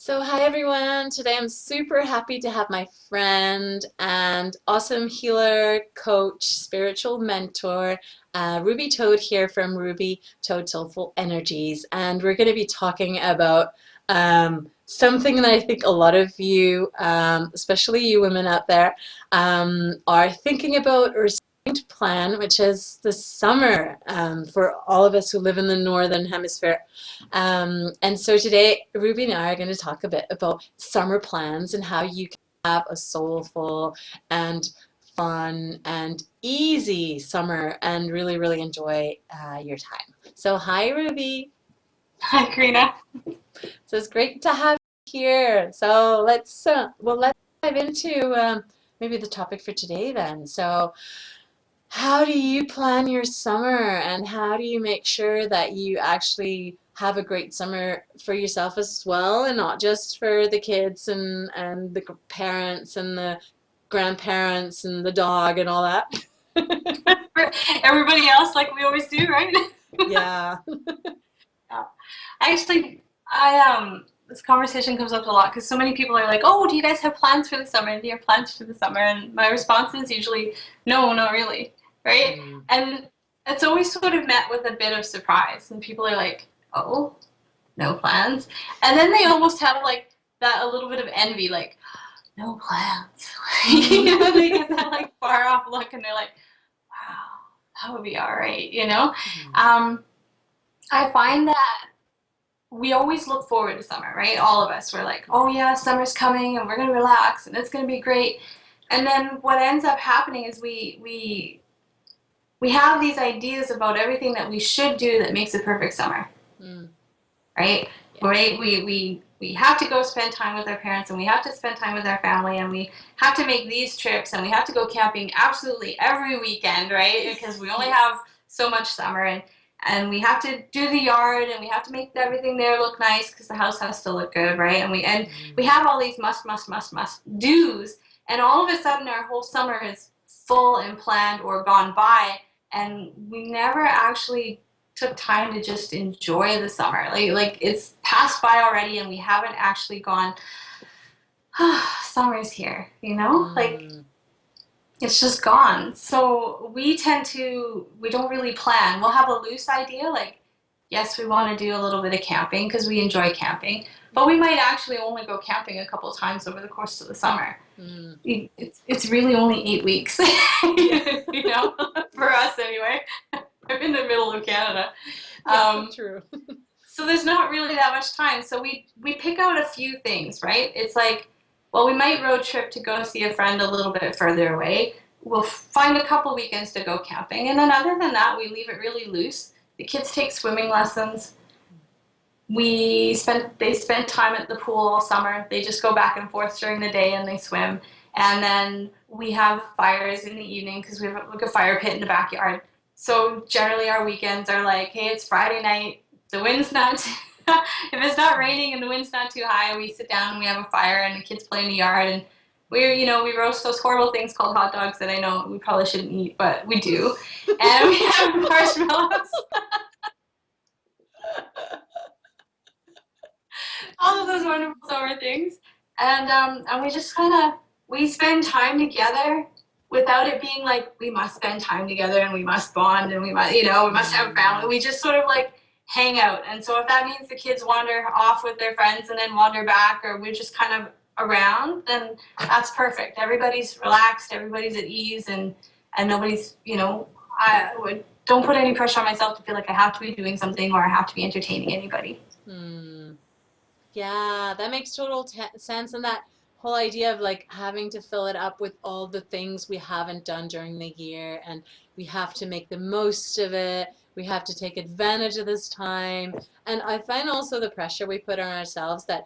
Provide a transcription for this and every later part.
So, hi everyone. Today I'm super happy to have my friend and awesome healer, coach, spiritual mentor, Ruby Toad here from Ruby Toad Soulful Energies. And we're going to be talking about something that I think a lot of you, especially you women out there, are thinking about or starting to plan, which is the summer for all of us who live in the Northern Hemisphere. And so today, Ruby and I are going to talk a bit about summer plans and how you can have a soulful and fun and easy summer and really, really enjoy your time. So, hi, Ruby. Hi, Karina. So it's great to have you here. So let's dive into maybe the topic for today then. So, how do you plan your summer and how do you make sure that you actually have a great summer for yourself as well and not just for the kids and the parents and the grandparents and the dog and all that? For everybody else, like we always do, right? Yeah. Yeah. This conversation comes up a lot because so many people are like, "Oh, do you guys have plans for the summer? Do you have plans for the summer?" And my response is usually, "No, not really," right? Mm. And it's always sort of met with a bit of surprise, and people are like, "Oh, no plans," and then they almost have like that a little bit of envy, like, "No plans." Mm. They get that like far off look, and they're like, "Wow, that would be all right," you know? Um, I find that we always look forward to summer, right? All of us, we're like, oh yeah, summer's coming and we're gonna relax and it's gonna be great. And then what ends up happening is we have these ideas about everything that we should do that makes a perfect summer, Mm. right? Yeah. Right? We have to go spend time with our parents and we have to spend time with our family and we have to make these trips and we have to go camping absolutely every weekend, right? Because we only Yeah. have so much summer and we have to do the yard and we have to make everything there look nice because the house has to look good, right? And we Mm. have all these must do's, and all of a sudden our whole summer is full and planned or gone by, and we never actually took time to just enjoy the summer. Like it's passed by already, and we haven't actually gone. Summer's here, you know. Like Mm. it's just gone. So we don't really plan. We'll have a loose idea, like, yes, we want to do a little bit of camping because we enjoy camping, but we might actually only go camping a couple times over the course of the summer. Mm. It's really only 8 weeks, Yeah. you know, for us anyway. I'm in the middle of Canada. Yeah, Um, true. so there's not really that much time. So we pick out a few things, right? It's like, well, we might road trip to go see a friend a little bit further away. We'll find a couple weekends to go camping, and then other than that, we leave it really loose. The kids take swimming lessons. They spend time at the pool all summer. They just go back and forth during the day and they swim. And then we have fires in the evening because we have like a fire pit in the backyard. So generally our weekends are like, hey, it's Friday night. The wind's not if it's not raining and the wind's not too high, we sit down and we have a fire and the kids play in the yard, and we roast those horrible things called hot dogs that I know we probably shouldn't eat, but we do. And we have marshmallows. All of those wonderful summer things, and we just kind of we spend time together without it being like we must spend time together and we must bond and we must have a family. Mm. We just sort of like hang out, and so if that means the kids wander off with their friends and then wander back, or we're just kind of around, then that's perfect. Everybody's relaxed, everybody's at ease, and nobody's I would don't put any pressure on myself to feel like I have to be doing something or I have to be entertaining anybody. Mm. Yeah, that makes total t sense. And that whole idea of like having to fill it up with all the things we haven't done during the year, and we have to make the most of it. We have to take advantage of this time. And I find also the pressure we put on ourselves that,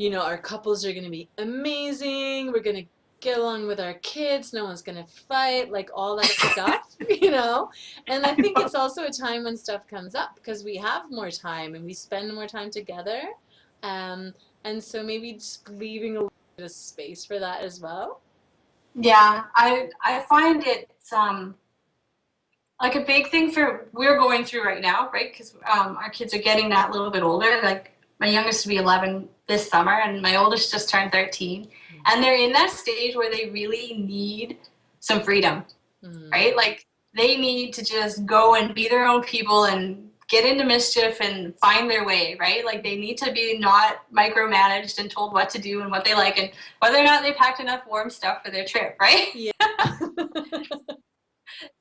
our couples are going to be amazing. We're going to get along with our kids. No one's going to fight, like all that stuff, you know? And I think it's also a time when stuff comes up because we have more time and we spend more time together. Um, and so maybe just leaving a little bit of space for that as well. Yeah, I find it's like a big thing for we're going through right now, right? Because our kids are getting that little bit older. Like my youngest will be 11 this summer, and my oldest just turned 13, and they're in that stage where they really need some freedom, Mm. right? Like they need to just go and be their own people and get into mischief and find their way, right? Like they need to be not micromanaged and told what to do and what they like and whether or not they packed enough warm stuff for their trip, right? Yeah.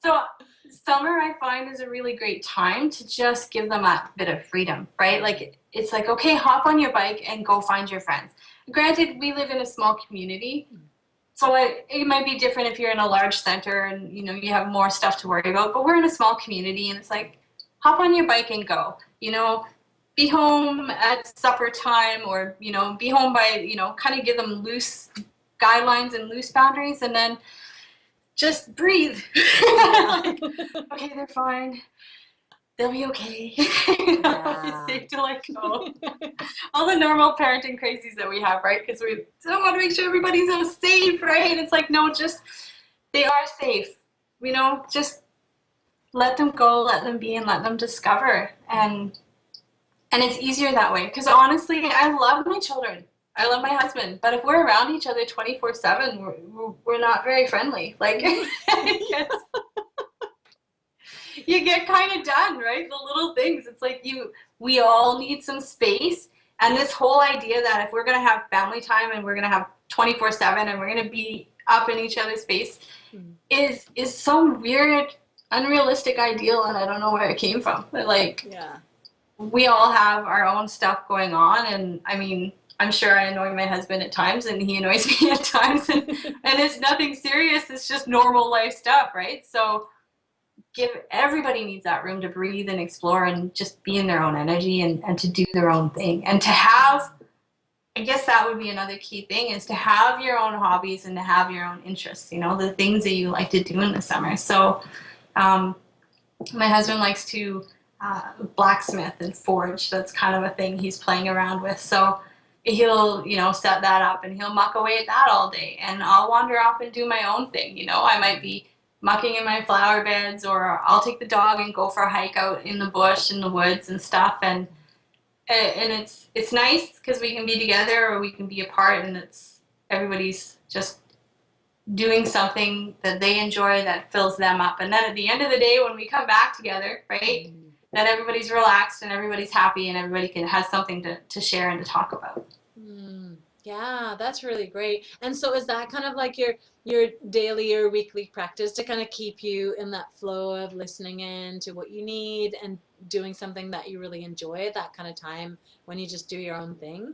So summer I find is a really great time to just give them a bit of freedom, right? Like it's like, okay, hop on your bike and go find your friends. Granted, we live in a small community, so it might be different if you're in a large center and you know you have more stuff to worry about, but we're in a small community and it's like hop on your bike and go. You know, be home at supper time or, you know, be home by, you know, kind of give them loose guidelines and loose boundaries and then just breathe. Yeah. Like, okay, they're fine. They'll be okay. It's Yeah. safe to let go. All the normal parenting crazies that we have, right? Because we don't want to make sure everybody's so safe, right? And it's like, no, just they are safe. You know, just let them go, let them be, and let them discover. And it's easier that way. Because honestly, I love my children. I love my husband. But if we're around each other 24/7, we're not very friendly. Like, you get kind of done, right? The little things. It's like we all need some space. And this whole idea that if we're going to have family time and we're going to have 24/7 and we're going to be up in each other's space is some weird, unrealistic ideal. And I don't know where it came from. But like, Yeah. we all have our own stuff going on. And I mean, I'm sure I annoy my husband at times and he annoys me at times. And it's nothing serious. It's just normal life stuff, right? So give everybody needs that room to breathe and explore and just be in their own energy and to do their own thing and to have, I guess that would be another key thing, is to have your own hobbies and to have your own interests, you know, the things that you like to do in the summer. So um, my husband likes to blacksmith and forge. That's kind of a thing he's playing around with. So he'll, you know, set that up and he'll muck away at that all day. And I'll wander off and do my own thing. You know, I might be mucking in my flower beds, or I'll take the dog and go for a hike out in the bush, in the woods and stuff. And it's nice because we can be together or we can be apart, and it's everybody's just doing something that they enjoy that fills them up. And then at the end of the day, when we come back together, right, then everybody's relaxed and everybody's happy and everybody can has something to share and to talk about. Mm, yeah, that's really great. And so is that kind of like your daily or weekly practice to kind of keep you in that flow of listening in to what you need and doing something that you really enjoy, that kind of time when you just do your own thing?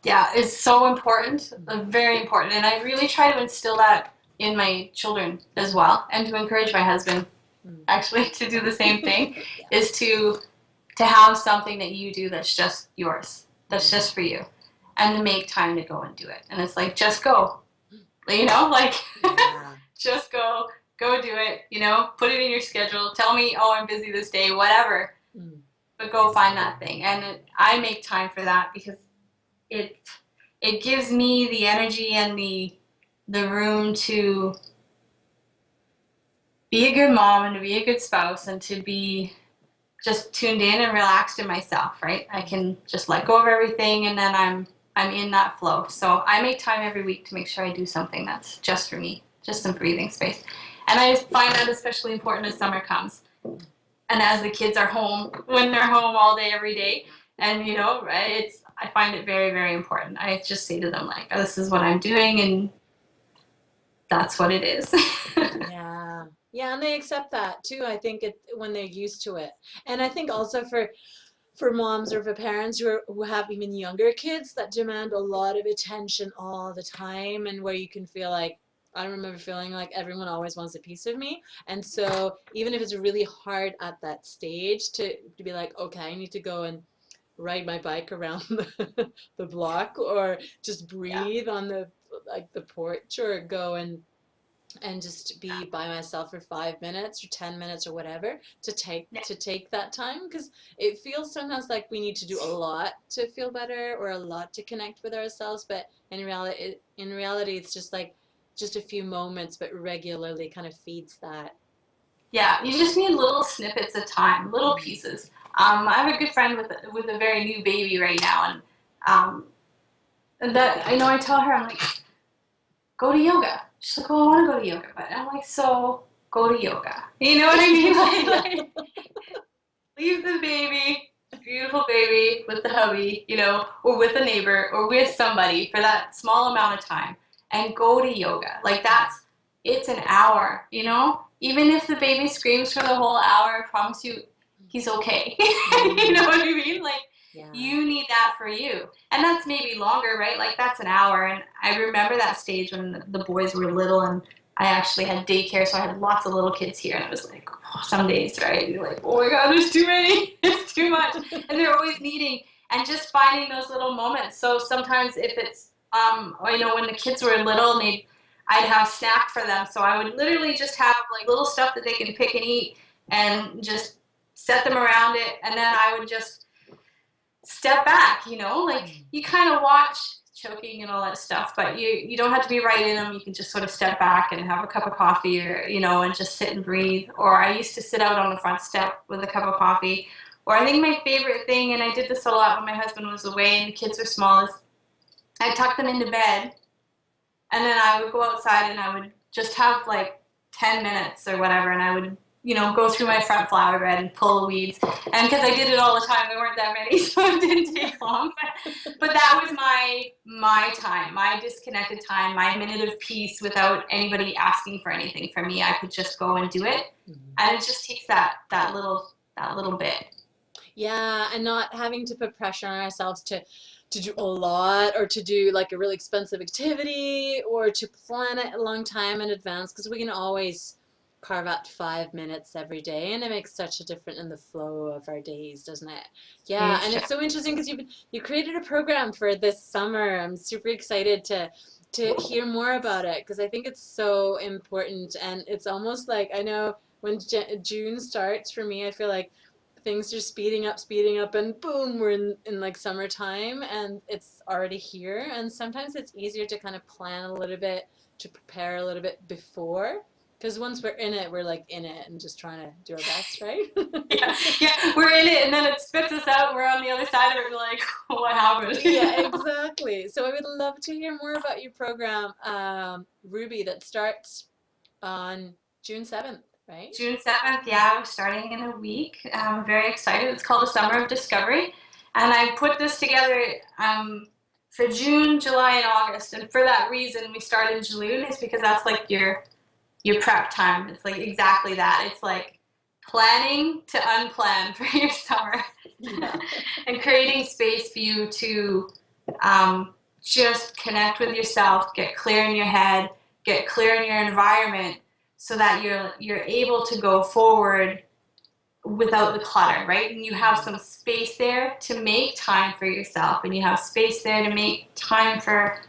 Yeah, it's so important, very important. And I really try to instill that in my children as well, and to encourage my husband Mm. actually to do the same thing, Yeah. is to have something that you do that's just yours, that's Mm. just for you, and to make time to go and do it. And it's like, just go, you know, like Yeah. just go do it, you know, put it in your schedule. Tell me, oh, I'm busy this day, whatever, Mm. but go find that thing. And I make time for that because it it gives me the energy and the room to be a good mom and to be a good spouse and to be just tuned in and relaxed in myself, right? I can just let go of everything and then I'm in that flow. So I make time every week to make sure I do something that's just for me, just some breathing space. And I find that especially important as summer comes. And as the kids are home, when they're home all day, every day, and you know, I find it very, very important. I just say to them like, oh, this is what I'm doing, and that's what it is. Yeah. Yeah, and they accept that too. I think it when they're used to it. And I think also for moms or for parents who have even younger kids that demand a lot of attention all the time and where you can feel like I remember feeling like everyone always wants a piece of me. And so even if it's really hard at that stage to be like, okay, I need to go and ride my bike around the block or just Yeah. breathe on the like the porch or go and just be by myself for 5 minutes or 10 minutes or whatever Yeah. to take that time because it feels sometimes like we need to do a lot to feel better or a lot to connect with ourselves, but in reality it's just like just a few moments but regularly kind of feeds that. Yeah, you just need little snippets of time, little Mm. pieces. I have a good friend with a very new baby right now, and Um, and that I know I tell her, I'm like, go to yoga. She's like, well, I want to go to yoga, but I'm like, so go to yoga. You know what I mean? Like leave the baby, beautiful baby with the hubby, or with a neighbor or with somebody for that small amount of time and go to yoga. Like it's an hour, Even if the baby screams for the whole hour, I promise you he's okay. You know what I mean? Like Yeah. you need that for you. And that's maybe longer, right? Like that's an hour. And I remember that stage when the boys were little and I actually had daycare, so I had lots of little kids here, and it was like some days, right? You're like, oh my God, there's too many, it's too much, and they're always needing, and just finding those little moments. So sometimes if it's, when the kids were little, and I'd have snack for them, so I would literally just have like little stuff that they can pick and eat, and just set them around it, and then I would just step back, like you kind of watch choking and all that stuff, but you don't have to be right in them. You can just sort of step back and have a cup of coffee or, and just sit and breathe. Or I used to sit out on the front step with a cup of coffee. Or I think my favorite thing, and I did this a lot when my husband was away and the kids were small, is I tucked them into bed and then I would go outside and I would just have like 10 minutes or whatever, and I would, go through my front flower bed and pull the weeds. And because I did it all the time, there weren't that many, so it didn't take long. But that was my time, my disconnected time, my minute of peace without anybody asking for anything from me. I could just go and do it, and it just takes that little bit. Yeah, and not having to put pressure on ourselves to do a lot or to do like a really expensive activity or to plan it a long time in advance because we can always carve out 5 minutes every day and it makes such a difference in the flow of our days, doesn't it? Yeah, and it's so interesting because you created a program for this summer. I'm super excited to hear more about it because I think it's so important and it's almost like I know when June starts for me, I feel like things are speeding up, and boom, we're in like summertime and it's already here. And sometimes it's easier to kind of plan a little bit, to prepare a little bit before. Because once we're in it, we're like in it and just trying to do our best, right? Yeah, we're in it, and then it spits us out. We're on the other side of it. We're like, what happened? Yeah, exactly. So I would love to hear more about your program, Ruby, that starts on June 7th, right? June 7th, yeah, we're starting in a week. I'm very excited. It's called the Summer of Discovery. And I put this together for June, July, and August. And for that reason, we start in June, is because that's like your prep time. It's like exactly that. It's like planning to unplan for your summer. Yeah. And creating space for you to just connect with yourself, get clear in your head, get clear in your environment, so that you're able to go forward without the clutter, right? And you have some space there to make time for yourself, and you have space there to make time for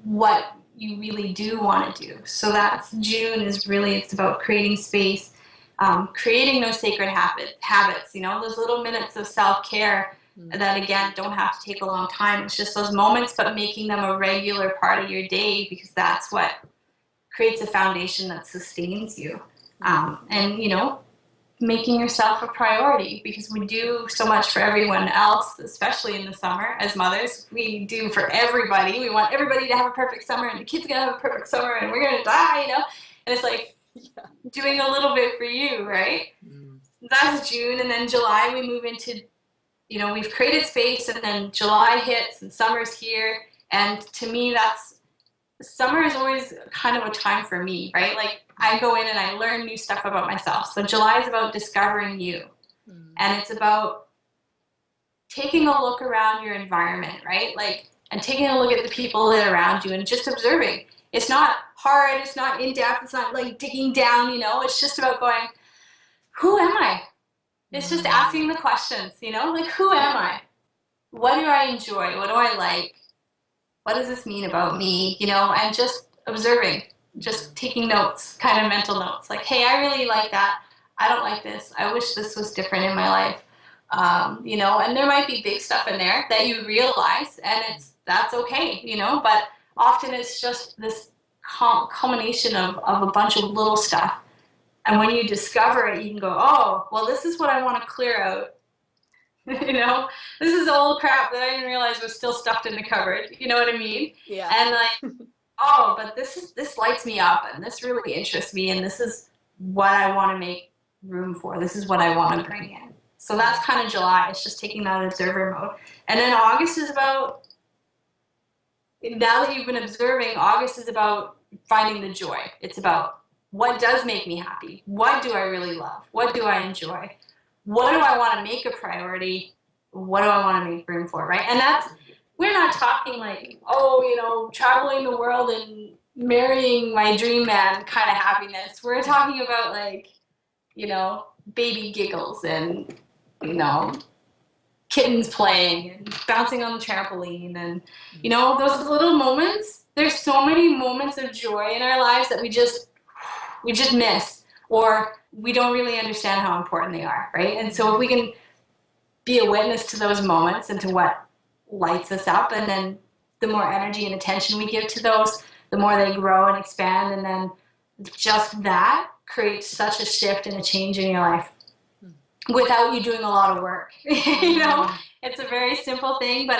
what you really do want to do. So that's June is really, it's about creating space, creating those sacred habits, those little minutes of self-care that again don't have to take a long time. It's just those moments, but making them a regular part of your day, because that's what creates a foundation that sustains you. And making yourself a priority, because we do so much for everyone else, especially in the summer. As mothers, we do for everybody. We want everybody to have a perfect summer, and the kids are gonna have a perfect summer, and we're gonna die, and it's like doing a little bit for you, right? That's June. And then July we move into, we've created space, and then July hits and summer's here. And to me, summer is always kind of a time for me, right? Like I go in and I learn new stuff about myself. So July is about discovering you. And it's about taking a look around your environment, right? Like, and taking a look at the people that are around you and just observing. It's not hard, it's not in depth, it's not like digging down, it's just about going, who am I? It's just asking the questions, like, who am I? What do I enjoy? What do I like? What does this mean about me? And just observing, just taking notes, kind of mental notes. Like, hey, I really like that. I don't like this. I wish this was different in my life. And there might be big stuff in there that you realize, and that's okay, but often it's just this culmination of a bunch of little stuff. And when you discover it, you can go, oh, well, this is what I want to clear out You know, this is old crap that I didn't realize was still stuffed in the cupboard. You know what I mean? Yeah. And like, oh, but this lights me up, and this really interests me, and this is what I want to make room for. This is what I want to bring in. So that's kind of July. It's just taking that observer mode. And then August is about, now that you've been observing, August is about finding the joy. It's about what does make me happy? What do I really love? What do I enjoy? What do I want to make a priority? What do I want to make room for, right? And that's, we're not talking like, oh, you know, traveling the world and marrying my dream man kind of happiness. We're talking about like, you know, baby giggles and, you know, kittens playing and bouncing on the trampoline and, you know, those little moments. There's so many moments of joy in our lives that we just miss, or we don't really understand how important they are, right? And so if we can be a witness to those moments and to what lights us up, and then the more energy and attention we give to those, the more they grow and expand, and then just that creates such a shift and a change in your life without you doing a lot of work. You know, it's a very simple thing, but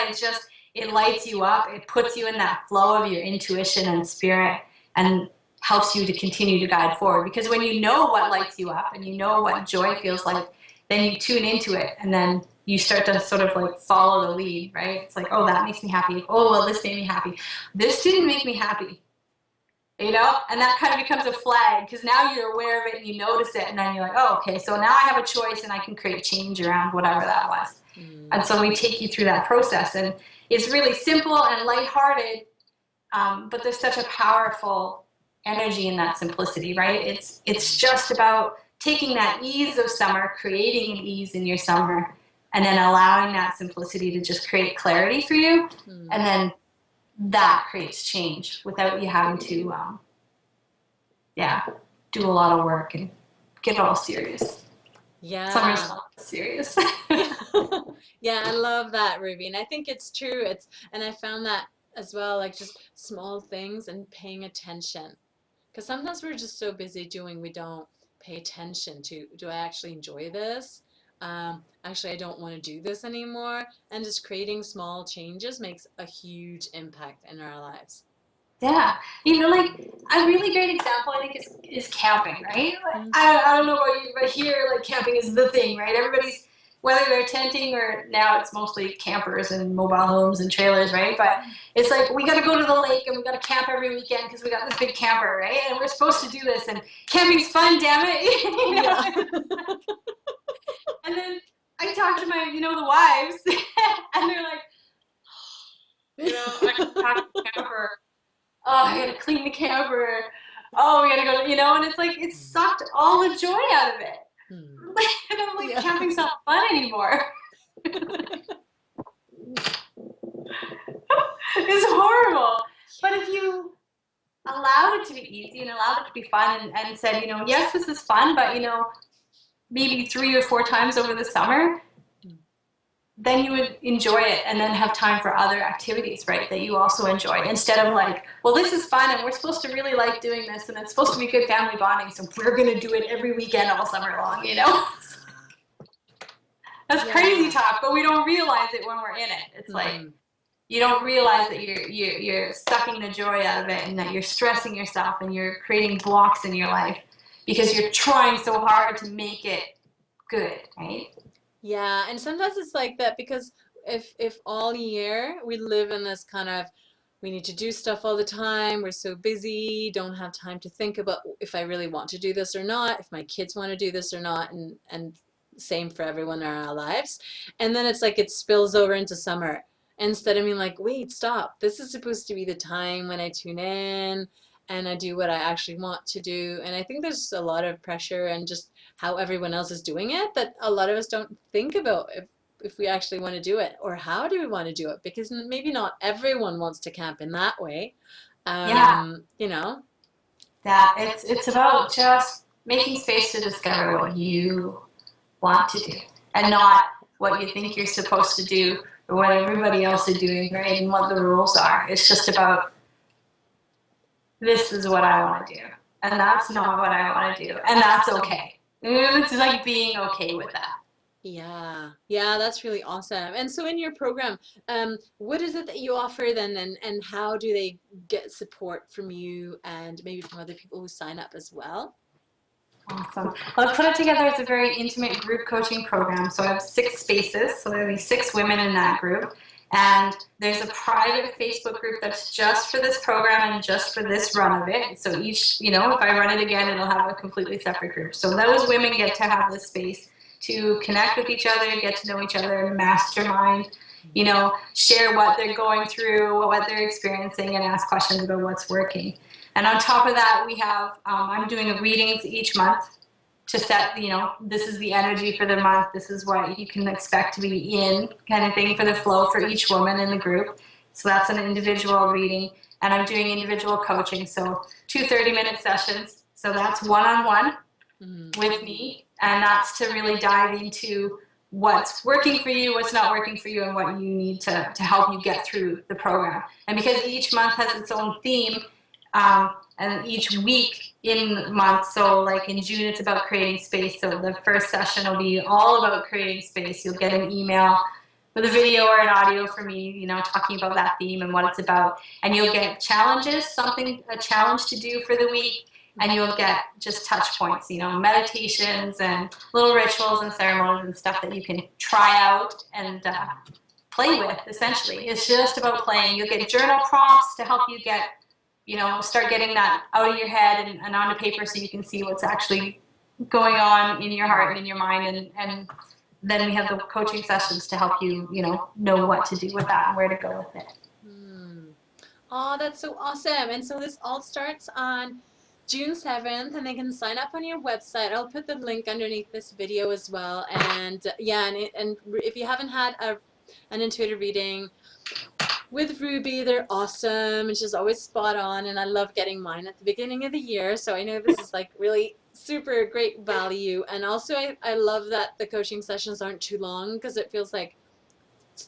it lights you up. It puts you in that flow of your intuition and spirit, and helps you to continue to guide forward. Because when you know what lights you up and you know what joy feels like, then you tune into it, and then you start to sort of like follow the lead, right? It's like, oh, that makes me happy. Oh, well, this made me happy. This didn't make me happy, you know? And that kind of becomes a flag, because now you're aware of it and you notice it, and then you're like, oh, okay, so now I have a choice and I can create change around whatever that was. And so we take you through that process, and it's really simple and lighthearted, but there's such a powerful energy in that simplicity, right? It's just about taking that ease of summer, creating an ease in your summer, and then allowing that simplicity to just create clarity for you, and then that creates change without you having to, do a lot of work and get all serious. Summer's Yeah. not serious. Yeah, I love that, Ruby. And I think it's true. And I found that as well, like just small things and paying attention. Because sometimes we're just so busy doing, we don't pay attention to, do I actually enjoy this? Actually, I don't want to do this anymore. And just creating small changes makes a huge impact in our lives. Yeah, you know, like a really great example, I think, is camping, right? Like, Mm. I don't know about you, but here, like, camping is the thing, right? Everybody's, whether they're tenting, or now it's mostly campers and mobile homes and trailers, right? But it's like, we got to go to the lake and we got to camp every weekend because we got this big camper, right? And we're supposed to do this, and camping's fun, damn it. You Yeah. know? And then I talk to my, the wives, and they're like, I got to pack the camper. Oh, I gotta clean the camper. Oh, we gotta go, and it's like, it sucked all the joy out of it. Hmm. And I'm like, Yeah. camping's not fun anymore. It's horrible. But if you allowed it to be easy and allowed it to be fun, and said, yes, this is fun, but, maybe 3 or 4 times over the summer, then you would enjoy it, and then have time for other activities, right, that you also enjoy, instead of like, well, this is fun and we're supposed to really like doing this, and it's supposed to be good family bonding, so we're going to do it every weekend all summer long. That's crazy Yeah. talk, but we don't realize it when we're in it. It's like, Hmm. you don't realize that you're sucking the joy out of it, and that you're stressing yourself, and you're creating blocks in your life because you're trying so hard to make it good, right? Yeah, and sometimes it's like that because if all year we live in this kind of, we need to do stuff all the time, we're so busy, don't have time to think about if I really want to do this or not, if my kids want to do this or not, and same for everyone in our lives. And then it's like it spills over into summer. Instead of being like, wait, stop. This is supposed to be the time when I tune in and I do what I actually want to do. And I think there's a lot of pressure and just how everyone else is doing it that a lot of us don't think about if we actually want to do it, or how do we want to do it, because maybe not everyone wants to camp in that way. Yeah. You know. That it's about just making space to discover what you want to do, and not what you think you're supposed to do, or what everybody else is doing, right? And what the rules are. It's just about, this is what I want to do, and that's not what I want to do, and that's okay. It's like being okay with that. Yeah, yeah, that's really awesome. And so in your program, what is it that you offer then, and how do they get support from you and maybe from other people who sign up as well? Awesome. Well, I've put it together as a very intimate group coaching program. So I have 6 spaces, so there'll be 6 women in that group. And there's a private Facebook group that's just for this program and just for this run of it. So each, if I run it again, it'll have a completely separate group. So those women get to have this space to connect with each other, get to know each other, mastermind, share what they're going through, what they're experiencing, and ask questions about what's working. And on top of that, we have, I'm doing readings each month to set, this is the energy for the month, this is what you can expect to be in, kind of thing, for the flow for each woman in the group. So that's an individual reading. And I'm doing individual coaching, so 2 30-minute sessions. So that's one-on-one with me, and that's to really dive into what's working for you, what's not working for you, and what you need to help you get through the program. And because each month has its own theme, and each week in the month, so like in June, it's about creating space. So the first session will be all about creating space. You'll get an email with a video or an audio from me, talking about that theme and what it's about. And you'll get challenges, a challenge to do for the week. And you'll get just touch points, meditations and little rituals and ceremonies and stuff that you can try out and play with, essentially. It's just about playing. You'll get journal prompts to help you get, start getting that out of your head and onto paper so you can see what's actually going on in your heart and in your mind. And then we have the coaching sessions to help you, know what to do with that and where to go with it. Oh, that's so awesome. And so this all starts on June 7th, and they can sign up on your website. I'll put the link underneath this video as well. And yeah, and if you haven't had an intuitive reading with Ruby, they're awesome, and she's always spot on, and I love getting mine at the beginning of the year, so I know this is like really super great value. And also I love that the coaching sessions aren't too long, because it feels like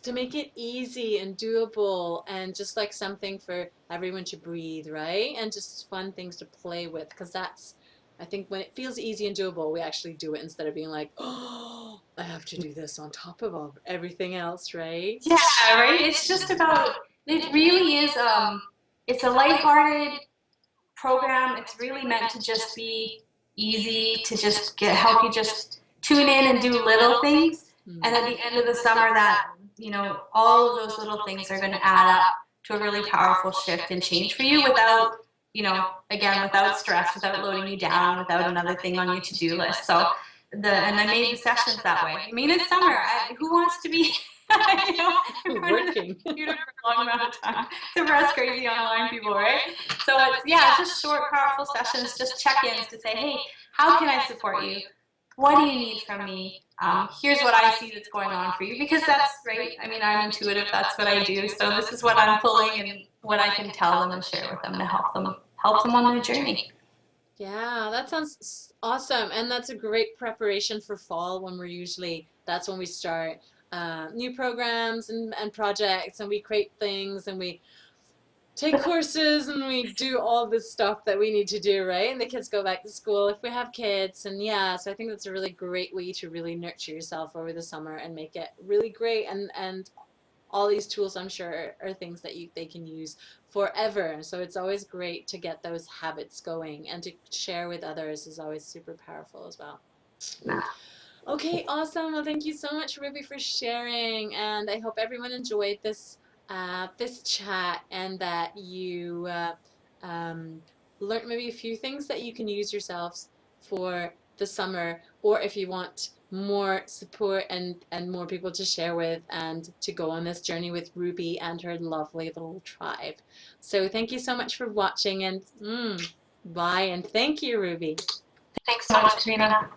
to make it easy and doable and just like something for everyone to breathe, right? And just fun things to play with, because that's, I think when it feels easy and doable, we actually do it instead of being like, oh, I have to do this on top of everything else, right? Yeah, right? It's just about, it really is, it's a lighthearted program. It's really meant to just be easy, to just help you just tune in and do little things. And at the end of the summer, that, all of those little things are going to add up to a really powerful shift and change for you without, again, without stress, without loading you down, without another thing on your to-do list. So and I made the sessions that way. I mean, it's summer. Who wants to be, in front of the Working. computer for a long amount of time? Some of us crazy online people, right? So it's, yeah, just short, powerful sessions, just check-ins to say, hey, how can I support you? What do you need from me? Here's what I see that's going on for you, because that's right. I mean, I'm intuitive. That's what I do. So this is what I'm pulling and what I can tell them and share with them to help them on their journey. Yeah, that sounds awesome. And that's a great preparation for fall, when that's when we start new programs and projects, and we create things, and we take courses, and we do all this stuff that we need to do, right? And the kids go back to school if we have kids. And yeah, so I think that's a really great way to really nurture yourself over the summer and make it really great. And all these tools, I'm sure, are things that they can use forever. So it's always great to get those habits going, and to share with others is always super powerful as well. Okay, awesome. Well, thank you so much, Ruby, for sharing, and I hope everyone enjoyed this chat, and that you learned maybe a few things that you can use yourselves for the summer, or if you want more support and more people to share with, and to go on this journey with Ruby and her lovely little tribe. So thank you so much for watching, and bye, and thank you, Ruby. Thanks so much, Karina.